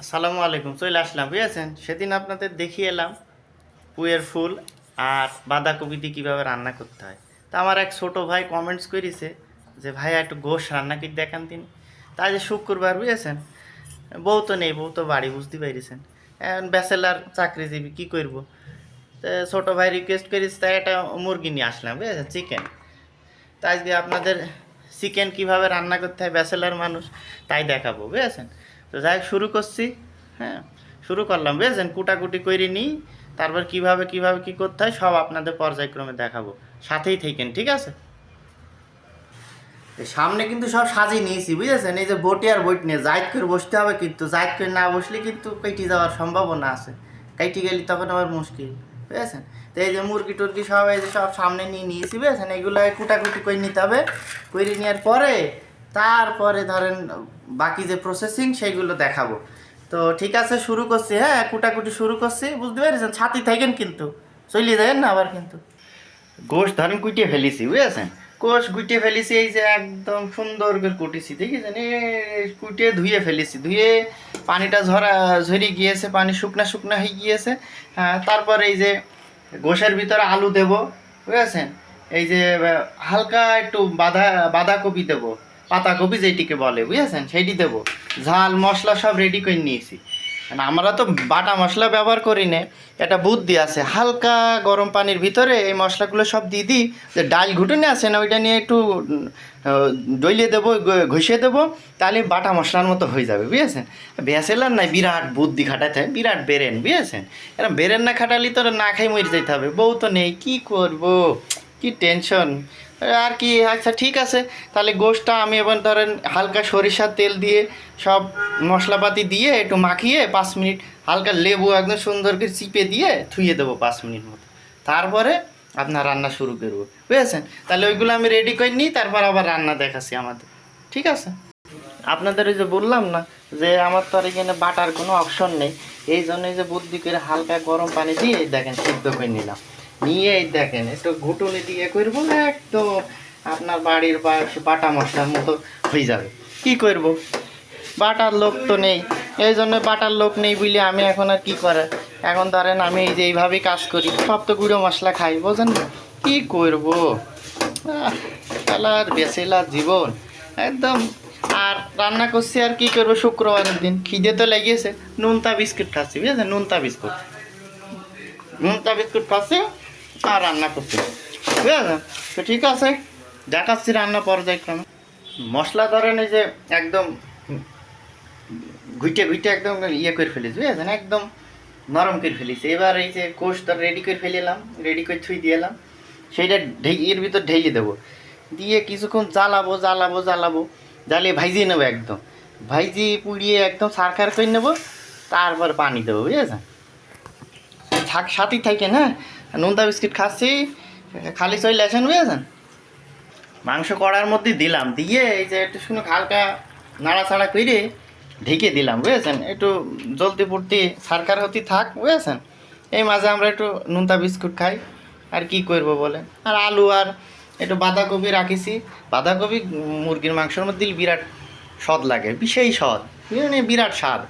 আসসালামু আলাইকুম, চলে আসলাম বুঝেছেন। সেদিন আপনাদের দেখিয়ে এলাম পুঁয়ের ফুল আর বাঁধাকপি দিয়ে কীভাবে রান্না করতে হয়। তা আমার এক ছোটো ভাই কমেন্টস করেছে যে ভাই একটু গোশ রান্না করে দেখান তিনি। তাই যে শুক্রবার বুঝেছেন, বউ তো নেই, বউ তো বাড়ি, বুঝতে পেরেছেন। এখন ব্যাচেলার চাকরিজীবী, কী করবো। তো ছোটো ভাই রিকোয়েস্ট করেছে, তাই একটা মুরগি নিয়ে আসলাম বুঝেছেন, চিকেন। তাই আজকে আপনাদের চিকেন কীভাবে রান্না করতে হয়, ব্যাচেলার মানুষ, তাই দেখাবো বুঝেছেন। তো যাই হোক, শুরু করছি। হ্যাঁ, শুরু করলাম বুঝেছেন, কুটাকুটি করে নিই, তারপর কিভাবে কিভাবে কি করতে হয় সব আপনাদের পর্যায়ক্রমে দেখাবো, সাথেই থাকেন, ঠিক আছে। সামনে কিন্তু সব সাজিয়ে নিয়েছি বুঝেছেন। এই যে বটি আর বইট নিয়ে জাইদ করে বসতে হবে, কিন্তু জাইদ করে না বসলে কিন্তু কেটে যাওয়ার সম্ভাবনা আছে। কেটে গেলে তখন আবার মুশকিল বুঝেছেন। তো এই যে মুরগি টুরগি সব এই যে সব সামনে নিয়ে নিয়েছি বুঝেছেন। এগুলো কুটাকুটি করে নিতে হবে। করে নেওয়ার পরে তারপরে ধরেন বাকি যে প্রসেসিং সেইগুলো দেখাবো। তো ঠিক আছে, শুরু করছি। হ্যাঁ, কুটাকুটি শুরু করছি, বুঝতে পেরেছেন। ছাতি থাকেন কিন্তু, চলিয়ে যাবেন না আবার কিন্তু। গোশ ধরেন কুটিয়ে ফেলেছি বুঝেছেন। কোষ গুটিয়ে ফেলেছি, এই যে একদম সুন্দর করে কুটিছি, দেখেছেন। কুটিয়ে ধুয়ে ফেলেছি, ধুয়ে পানিটা ঝরে গিয়েছে, পানি শুকনা শুকনা হয়ে গিয়েছে। তারপর এই যে গোশের ভিতরে আলু দেব বুঝেছেন। এই যে হালকা একটু বাঁধাকপি দেবো, পাতাকপি যেটিকে বলে বুঝেছেন, সেইটি দেবো। ঝাল মশলা সব রেডি করে নিয়েছি। আমরা তো বাটা মশলা ব্যবহার করি না, একটা বুদ্ধি আছে। হালকা গরম পানির ভিতরে এই মশলাগুলো সব দিয়ে দিই, যে ডাল ঘুটুনে আছে না, ওইটা নিয়ে একটু ডলিয়ে দেবো, ঘষিয়ে দেবো, তাহলে বাটা মশলার মতো হয়ে যাবে বুঝেছেন। ব্যাচেলার নাই, বিরাট বুদ্ধি খাটাতে হয়, বিরাট বেরেন বুঝেছেন। এরকম বেরেন না খাটালি তো না খাই মরে যেতে হবে। বউ তো নেই, কী করবো, কি টেনশন আর কি। আচ্ছা ঠিক আছে, তাহলে গোশটা আমি এবার ধরেন হালকা সরিষার তেল দিয়ে সব মশলাপাতি দিয়ে একটু মাখিয়ে 5 মিনিট, হালকা লেবু একদম সুন্দর করে চিপে দিয়ে থুয়ে দেবো 5 মিনিট মতো। তারপরে আপনার রান্না শুরু করবো বুঝেছেন। তাহলে ওইগুলো আমি রেডি করে নিই, তারপর আবার রান্না দেখাচ্ছি আমাদের, ঠিক আছে। আপনাদের ওই যে বললাম না যে আমার তো আর এখানে বাটার কোনো অপশন নেই, এই জন্যই যে বুদ্ধি করে হালকা গরম পানি দিয়ে দেখেন সিদ্ধ করে নিলাম। নিয়ে এই দেখেন একটু ঘুটুনি দিয়ে করবো, একদম আপনার বাড়ির বাটা মশলার মতো হয়ে যাবে। কি করব, বাটার লোক তো নেই, এই জন্য বাটার লোক নেই বলে আমি এখন আর কি করে, এখন ধরেন আমি এই যে এইভাবেই কাজ করি, সব তো গুঁড়ো মশলা খাই বোঝেন। কি করবো, খেলার বেসেলার জীবন একদম। আর রান্না করছি আর কি করবো, শুক্রবারের দিন খিদে তো লেগেছে, নুনতা বিস্কুট খাচ্ছি বুঝেছেন, নুনতা বিস্কুট খাচ্ছি আর রান্না করছি বুঝেছেন। তো ঠিক আছে, দেখাচ্ছি রান্না পর্যায়ক্রমে। মশলা ধরেন এই যে একদম ঘুইটে ঘুইটে একদম ইয়ে করে ফেলেছি বুঝেছেন, একদম নরম করে ফেলেছি। এবার এই যে কোষটা রেডি করে ফেলিলাম, রেডি করে থুই দিলাম, সেইটা এর ভিতর ঢেলে দেবো, দিয়ে কিছুক্ষণ জ্বালাবো, জ্বালিয়ে ভাইজিয়ে নেবো, একদম ভাইজি পুড়িয়ে একদম সারখার করে নেবো। তারপর পানি দেবো বুঝেছেন। সাথেই থাকেন। হ্যাঁ, নোনতা বিস্কিট খাচ্ছি, খালি চলে আসেন বুঝেছেন। মাংস কড়ার মধ্যে দিলাম, দিয়ে এই যে একটু শুনে হালকা নাড়াচাড়া করে ঢেকে দিলাম বুঝেছেন। একটু জলদি পড়তে সারকার হতে থাক বুঝেছেন। এই মাঝে আমরা একটু নোনতা বিস্কুট খাই, আর কি করব বলেন। আর আলু আর একটু বাঁধাকপি রাখিছি। বাঁধাকপি মুরগির মাংসের মধ্যে দিলে বিরাট স্বাদ লাগে, বিশেষ স্বাদ বুঝলেন, বিরাট স্বাদ।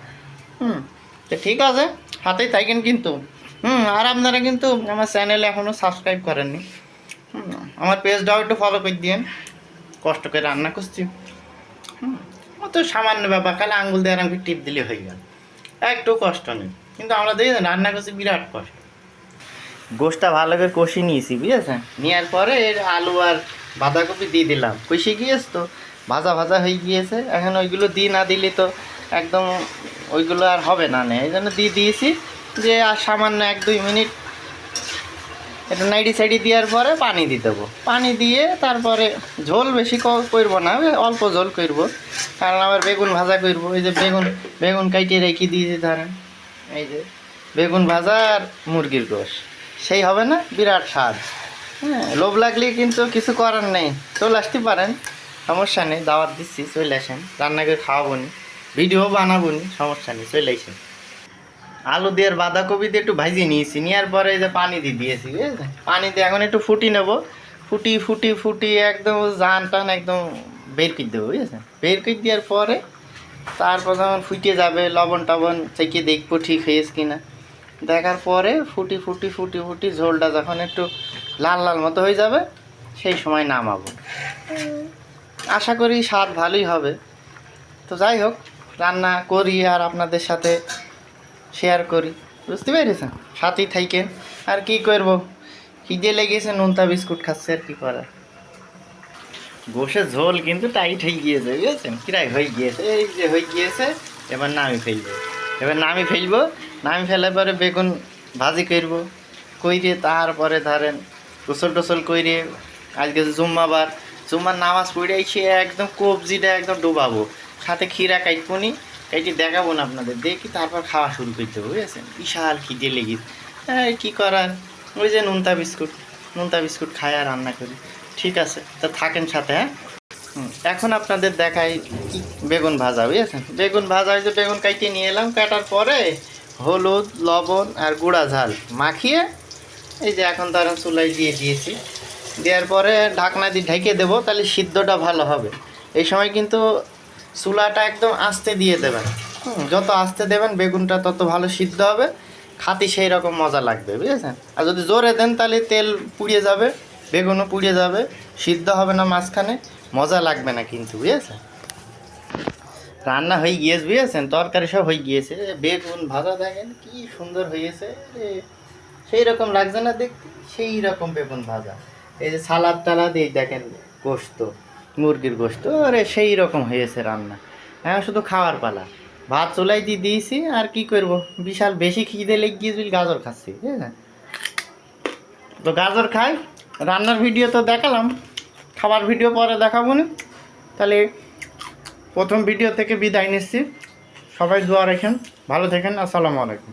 তো ঠিক আছে, হাতেই থাকেন কিন্তু। আর আপনারা কিন্তু আমার চ্যানেলে এখনও সাবস্ক্রাইব করেননি, আমার পেজটাও একটু ফলো করে দিন। কষ্ট করে রান্না করছি, তো সামান্য ব্যাপার, খালি আঙ্গুল দিয়ে আরাম করে টিপ দিলে হয়ে গেল, একটু কষ্ট নেই। কিন্তু আমরা দেখি রান্না করছি বিরাট কষ্ট। গোশটা ভালো করে কষি নিয়েছি বুঝেছেন, নেওয়ার পরে এর আলু আর বাঁধাকপি দিয়ে দিলাম, কষে গিয়েছে তো, ভাজা ভাজা হয়ে গিয়েছে। এখন ওইগুলো দিয়ে না দিলে তো একদম ওইগুলো আর হবে না, এই জন্য দিয়ে দিয়েছি। যে আর সামান্য 1-2 মিনিট একটু নাইডি সাইডি দেওয়ার পরে পানি দিয়ে দেবো। পানি দিয়ে তারপরে ঝোল বেশি করবো না, অল্প ঝোল করবো, কারণ আবার বেগুন ভাজা করবো। এই যে বেগুন কাটিয়ে রেখে দিয়েছি ধরেন, এই যে বেগুন ভাজা আর মুরগির গোশ, সেই হবে না, বিরাট স্বাদ। হ্যাঁ, লোভ লাগলে কিন্তু কিছু করার নেই, চলে আসতে পারেন, সমস্যা নেই, দাওয়াত দিচ্ছি, চলে আসেন, রান্না করে খাওয়াবো নি, ভিডিও বানাবো নি, সমস্যা নেই, চলে আসেন। আলু দিয়ে আর বাঁধাকপি দিয়ে একটু ভাজিয়ে নিয়েছি, নেওয়ার পরে এই যে পানি দিয়ে দিয়েছি বুঝেছেন। পানি দিয়ে এখন একটু ফুটি নেবো, ফুটি একদম জান টান একদম বের করে দেবো বুঝেছেন। বের করে দেওয়ার পরে তারপর যখন ফুটে যাবে লবণ টবণ চেকে দেখবো ঠিক হয়েছে কিনা, দেখার পরে ফুটি ফুটি ফুটি ফুটি ঝোলটা যখন একটু লাল লাল মতো হয়ে যাবে সেই সময় নামাবো। আশা করি স্বাদ ভালোই হবে। তো যাই হোক, রান্না করি আর আপনাদের সাথে শেয়ার করি, বুঝতে পেরেছেন? সাথেই থাকেন। আর কি করবো, খিদে লেগেছে, নোনতা বিস্কুট খাচ্ছে, আর কি করার। গোশের ঝোল কিন্তু টাইট হয়ে গিয়েছে, বুঝেছেন? কিরাই হয়ে গিয়েছে, এই যে হয়ে গিয়েছে। এবার নামি ফেলবো, নামি ফেলার পরে বেগুন ভাজি করবো, কইরে তারপরে ধরেন গোসল টোসল কইরে আজকে জুম্মার নামাজ পড়ে এসে একদম কবজিটা একদম ডুবাবো, সাথে ক্ষীরা কাইটপুনি কাইটি দেখাবো না আপনাদের, দেখি তারপর খাওয়া শুরু করতে হবে, বুঝেছেন? বিশাল খিদে লেগেছে। হ্যাঁ, কী করার, ওই যে নোনতা বিস্কুট খাই আর রান্না করি। ঠিক আছে, তা থাকেন সাথে। হ্যাঁ, এখন আপনাদের দেখাই কি বেগুন ভাজা, বুঝেছেন? বেগুন ভাজা, যে বেগুন কাইটে নিয়ে এলাম, কাটার পরে হলুদ লবণ আর গুঁড়া ঝাল মাখিয়ে এই যে এখন ধরেন চুলায় দিয়ে দিয়েছি। দেওয়ার পরে ঢাকনা দিয়ে ঢেকে দেবো, তাহলে সিদ্ধটা ভালো হবে। এই সময় কিন্তু চুলাটা একদম আস্তে দিয়ে দেবেন। যত আস্তে দেবেন বেগুনটা তত ভালো সিদ্ধ হবে, খাতি সেই রকম মজা লাগবে, বুঝেছেন? আর যদি জোরে দেন তাহলে তেল পুড়িয়ে যাবে, বেগুনও পুড়িয়ে যাবে, সিদ্ধ হবে না মাঝখানে, মজা লাগবে না কিন্তু, বুঝেছেন? রান্না হয়ে গিয়েছে, বুঝেছেন? তরকারি সব হয়ে গিয়েছে, বেগুন ভাজা দেখেন কি সুন্দর হয়েছে, সেই রকম লাগছে না দেখতে? সেই রকম বেগুন ভাজা। এই যে সালাদ টালাদ, এই দেখেন গোস্ত, মুরগির গোস্ত, আরে সেই রকম হয়েছে রান্না। হ্যাঁ, শুধু খাওয়ার পালা। ভাত চুলাই দিয়ে দিয়েছি, আর কি করব, বিশাল বেশি খিদে লেগে গিয়েছিল, গাজর খাচ্ছি, বুঝলেন? তো গাজর খাই, রান্নার ভিডিও তো দেখালাম, খাবার ভিডিও পরে দেখাবো না। তাহলে প্রথম ভিডিও থেকে বিদায় নিচ্ছি, সবাই দোয়া রাখেন, ভালো থাকেন, আসসালামু আলাইকুম।